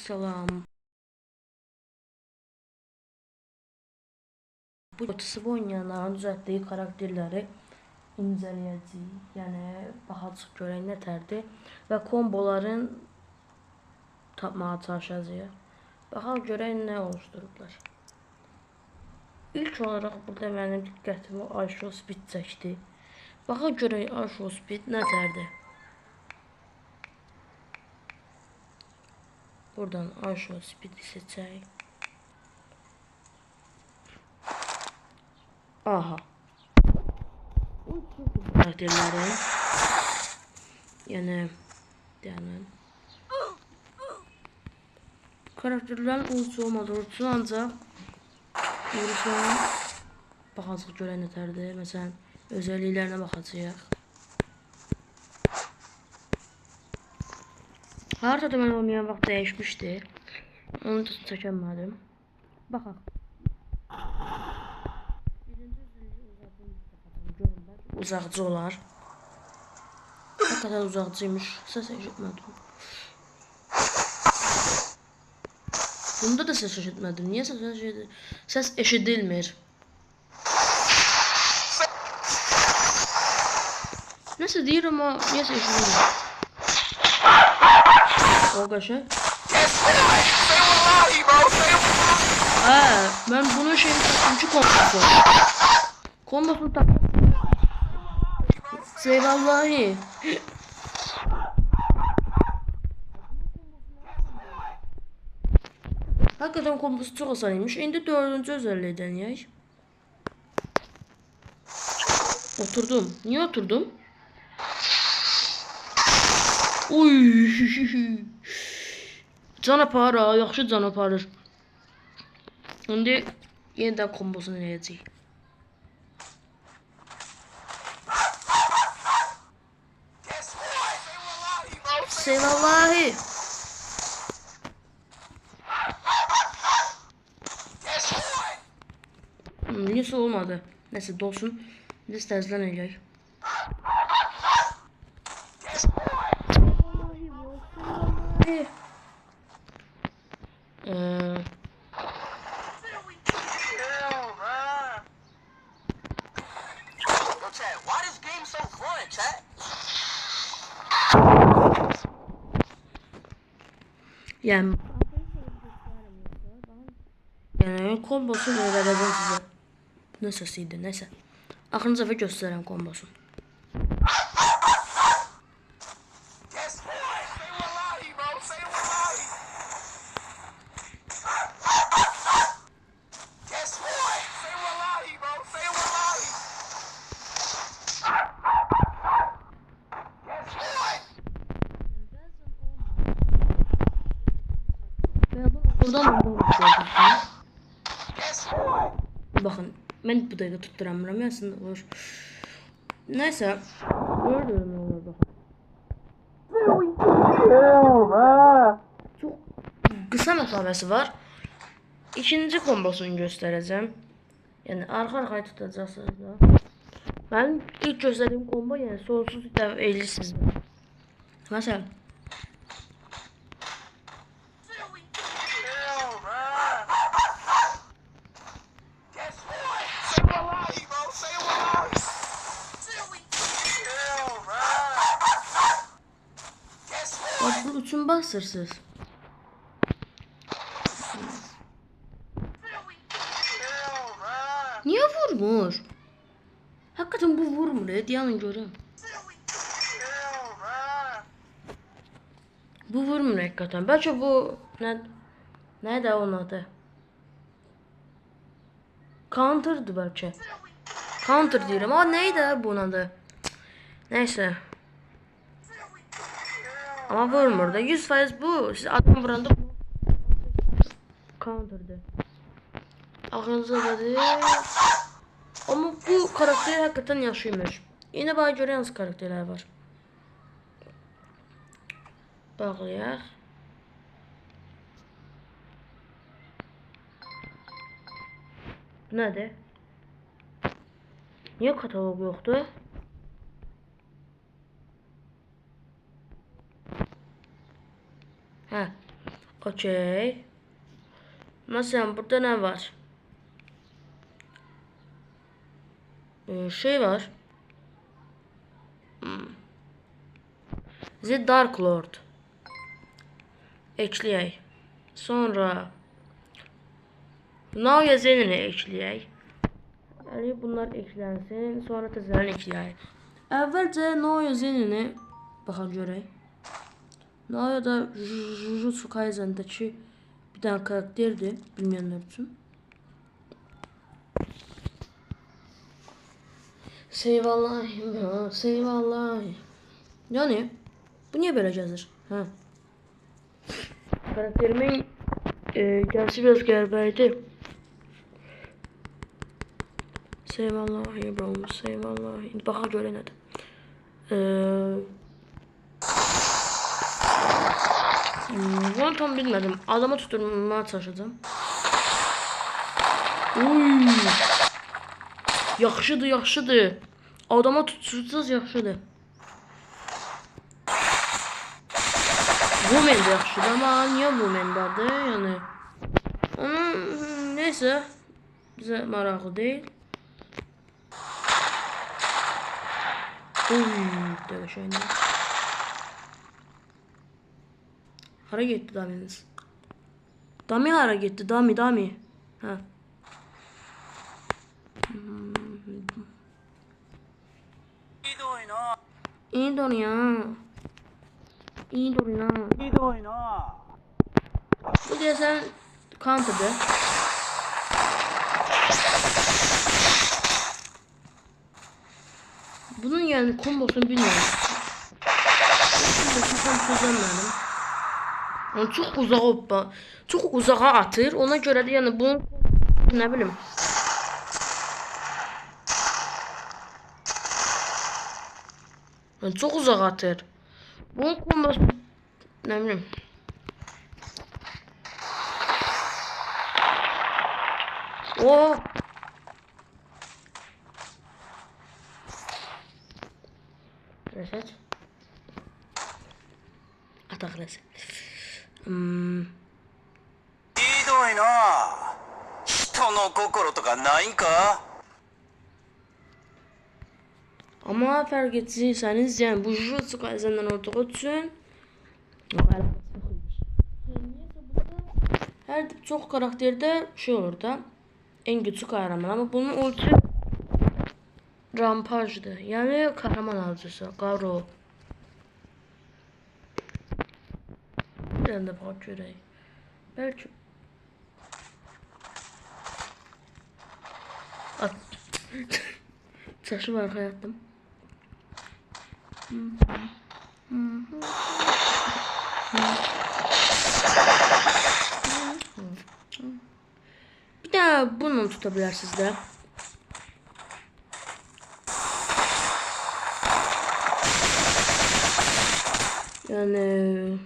Salam. Bu otusu oynayanların düzəltdiyi karakterləri incələyəcəyik. Yəni baxacaq görək nətərdir və komboların tapmağa çalışacağıq. Baxaq görək nə oluşturublar. İlk olaraq burada mənim diqqətimi Aşo Speed çəkdi. Baxaq görək Aşo Speed nətərdir. Buradan Aşo Speed'i seçək. Aha. Karakterlərin yəni karakterlərin ultusu olmadığı üçün ancaq vuruşan baxacaq görək nətərdir. Məsələn, özəlliklərinə baxacağıq. Haritada mən oynayan vaxt dəyişmişdi. Onu da çəkəmədim. Baxaq. Uzaqcı olar. Ne kadar uzaqcıymış. Ses eşitmedim. Bunda da ses eşitmedim. Niye ses eşidilmir? Neyse değil ama niye ses eşidilmir? O kaşı. Ben bunun şeyini takımcı kombosu. Kombosunu taktım. Eyvallahi. Hakikaten kombosu çok asanıymış. Şimdi 4. özelliği deneyək. Oturdum. Niye oturdum? Uy. Can apar ha. Yaxşı can aparır. Şimdi yeniden kombosunu eləyəcək. Eyvallahi. Neyse olmadı. Neyse dolsun. Biz təzdən eləyək. Yani kombosunu öğreteceğim size. Nasılsıydı neyse. Aklınıza ve göstereyim kombosunu. Bakın ben bu dakika tutturamıyorum aslında olur. Neyse gördüm ne olur bakın. Çok kısa mesafesi var. İkinci kombosunu göstereceğim. Yani arka tutacaksınız da. Ben ilk gösterdiğim kombo yani sonsuz dev 50 sizde. Mesela bu üçün basırsız. Niye vurmur? Hakikaten bu vurmur. Diyanın görüm. Bu vurmur hakikaten. Belki bu ne onun adı? Counter'dı belki. Counter diyorum ama neydi bunun adı? Neyse. Ama vurmur da 100% bu. Siz adam vuranda counter'dı. Aklınıza dedi. Ama bu karakteri hakikaten yaşıyormuş. Yine bana göre yalnız karakterler var. Bağlayaq. Bu nədir? Niye katalog yoktu? Hə. Okey. Mesela burada ne var? Şey var. The Dark Lord. Ekleyək. Sonra Naya Zenini ekleyək. Yəni bunlar eklənsin. Sonra təzədən ekləyək. Əvvəlcə Naya Zenini baxaq görək. Naya da Jujutsu Kaisen'dəki bir dənə karakterdir. Bilməyənlər üçün. Seyvallahi. Yani bu niye böyle yazır? Ha. Karakterimin gelsi biraz gerbeydi. Seyvallahi bro, seyvallahi. Baxa görə nədir? Bunu tam bilmedim. Adama tutturmaya çalışacağım. Uy. Yaxşıdır, yaxşıdır. Adama tutsursuz yaxşıdır. Woman da yaxşıdır ama niye Woman'dadır? Yani neyse bize maraqlı değil. Uy, dövüşəyini. Hara getdi daminiz? Dami hara getdi? Dami. Ha. İyi dur ya. Bu diye sen counter'dı. Bunun yani kombosunu bilmiyorum. Kombosunu tam çözəmədim. Yani çok uzağa atır. Ona göre de yani bunun ne bileyim. Yani çok uzağa atır. Bunun kombosu ne bileyim. O reset. Atak reset. ひどいな。人の心とかないんか。 Ama fark ettiyseniz yani bu Jujutsu Kaisen'den olduğu için her çok karakterde şey olur da en güçlü kahraman ama bunun ulti Rampage'dı. Yani kahraman alıcısı. Garo. Ben de bak göreyim. Belki at. Saçı var hayatım. Bir daha bunu tutabilirsiniz de. Yani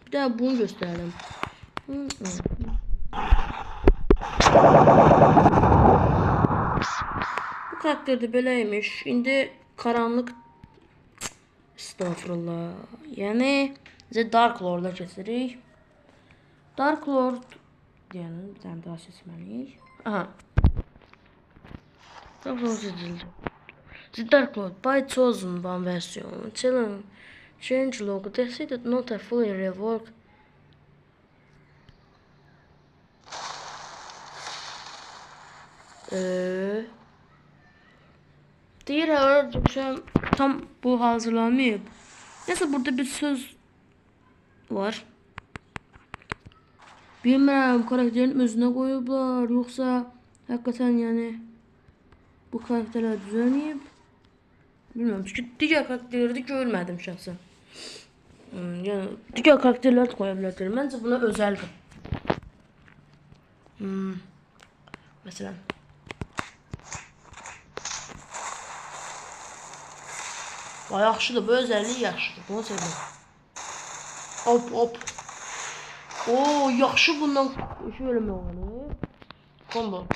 bir daha bunu gösterelim. Bu karakter de böyleymiş. Şimdi karanlık estağfurullah. Yani The Dark Lord'a keçirik. Dark Lord diyelim. Bir tane daha seçmeliyiz. Aha. Dark Lord seçildi. The Dark Lord by Chosen One versiyonu. Change log decided not a fully rework. Diğer öğrencim tam bu hazırlanmayıp. Neyse burada bir söz var. Bilmem karakterin özüne koyublar yoksa hakikaten yani bu karakterler düzenleyip bilmiyorum çünkü diğer karakterleri de görmedim şahsen. Yani diğer karakterler de koyabilirler. Bence buna özeldir. Mesela yaxşıdır, bu özelliği yaxşıdır. Bunu seviyorum. Hop. Oo, yaxşı bundan şöyle mi olur? Combo.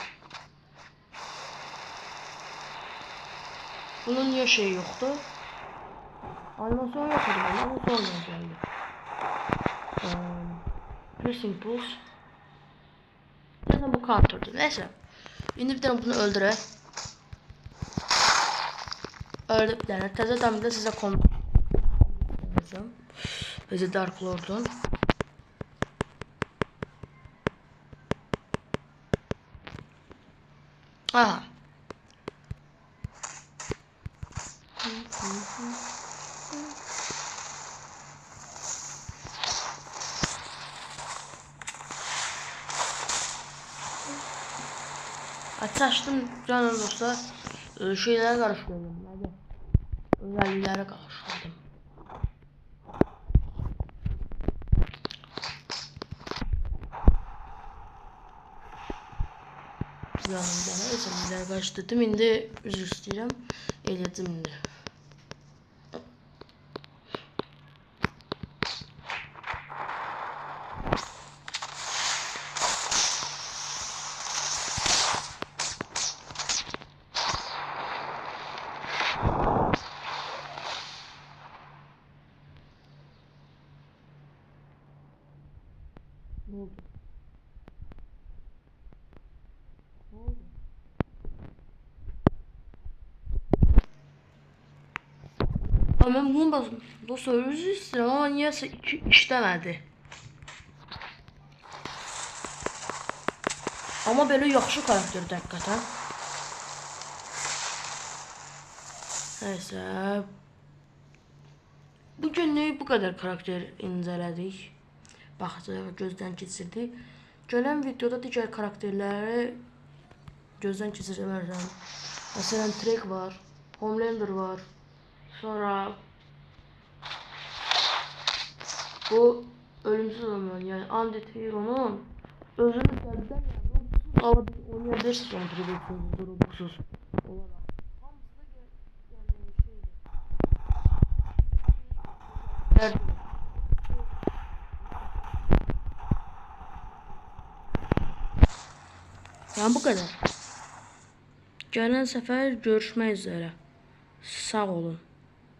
Bunun niye şeyi yoktu? Animasyon yoktu bana ama sonradan geldi. Pressing pulse. Zaten bu counter'dı. Neyse. Şimdi bir tane bunu öldüre. Öldü bir tane. Təzədən də sizə konu verəcəm. Özü Dark Lord'un. Aha. Açtım canım dostlar. Şeylere karıştırdım. Hadi. Özelliklere karıştırdım. Yanımda özelliklere karıştırdım. İndi üzr istəyirəm. Eləyəcəm indi. Ne oldu? Ne oldu? Ama ben bunu basdım. Dostlar özür istedim ama niyeyse işlemedi. Ama böyle yaxşı karakterdir hakikaten. Neyse. Bugünlük bu kadar karakter inceledik. Baxacaq, gözdən keçirdik. Gələn videoda digər karakterləri gözdən keçirəcəm. Məsələn, Trek var, Homelander var. Sonra bu ölümsüz olmayan, yani Undead Hero'nun özünü sərdən oynayabilirsiniz onu Trevers'ın durumusuz olarak. Yani bu kadar. Gələn səfər görüşmək üzere. Sağ olun.